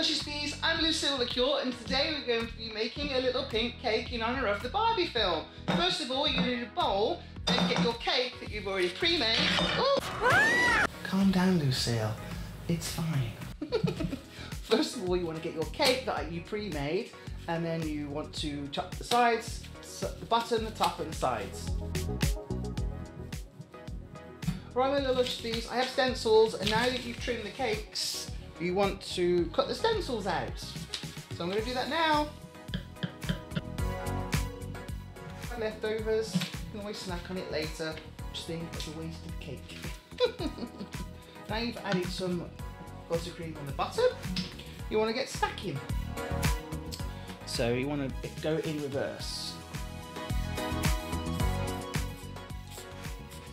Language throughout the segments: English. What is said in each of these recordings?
Luscious Bees, I'm Lucille Lecure, and today we're going to be making a little pink cake in honour of the Barbie film. First of all, you need a bowl, then get your cake that you've already pre-made. Calm down, Lucille. It's fine. First of all, you want to get your cake that you pre-made, and then you want to chop the sides, the bottom, the top, and the sides. Right, my little Luscious Bees, I have stencils, and now that you've trimmed the cakes, you want to cut the stencils out. So I'm going to do that now. Leftovers, you can always snack on it later. Just think it's a wasted cake. Now you've added some buttercream on the bottom, you want to get stacking. So you want to go in reverse.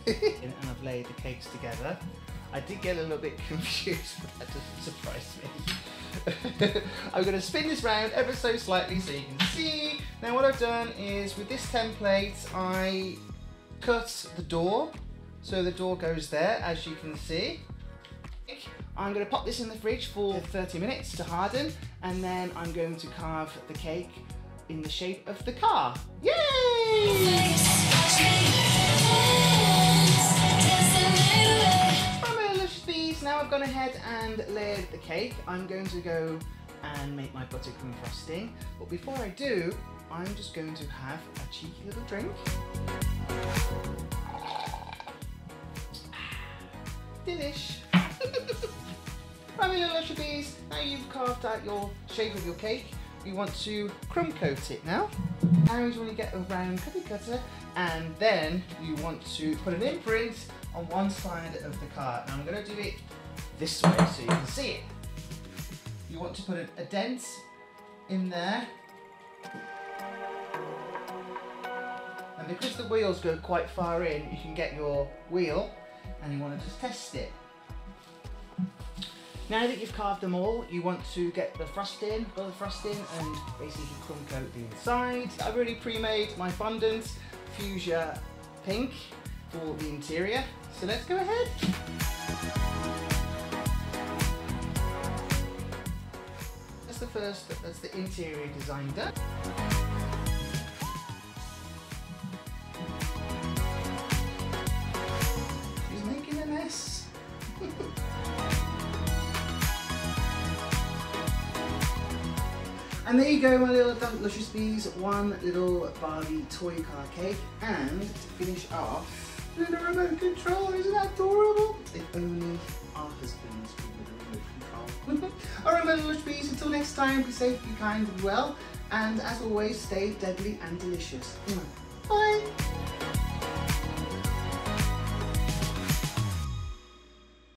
And I've laid the cakes together. I did get a little bit confused, but that doesn't surprise me. I'm going to spin this round ever so slightly so you can see. Now what I've done is, with this template, I cut the door. So the door goes there, as you can see. I'm going to pop this in the fridge for 30 minutes to harden, and then I'm going to carve the cake in the shape of the car. Yay! Now I've gone ahead and layered the cake. I'm going to go and make my buttercream frosting. But before I do, I'm just going to have a cheeky little drink. Delish. Right, my little Luscious Bees, now you've carved out your shape of your cake, you want to crumb coat it now. Now you want to get a round cookie cutter, and then you want to put an imprint on one side of the card. Now I'm going to do it this way so you can see it. You want to put a dent in there. And because the wheels go quite far in, you can get your wheel and you want to just test it. Now that you've carved them all, you want to get the frosting, butter frosting, and basically crumb coat the inside. I've already pre-made my fondant fuchsia pink for the interior, so let's go ahead. That's the interior design done. She's making a mess. And there you go, my little Luscious Bees, one little Barbie toy car cake. And to finish off, with a remote control. Isn't that adorable? If only our husbands would with a remote control. Alright, my little Luscious Bees, until next time, be safe, be kind and well. And as always, stay deadly and delicious. Bye.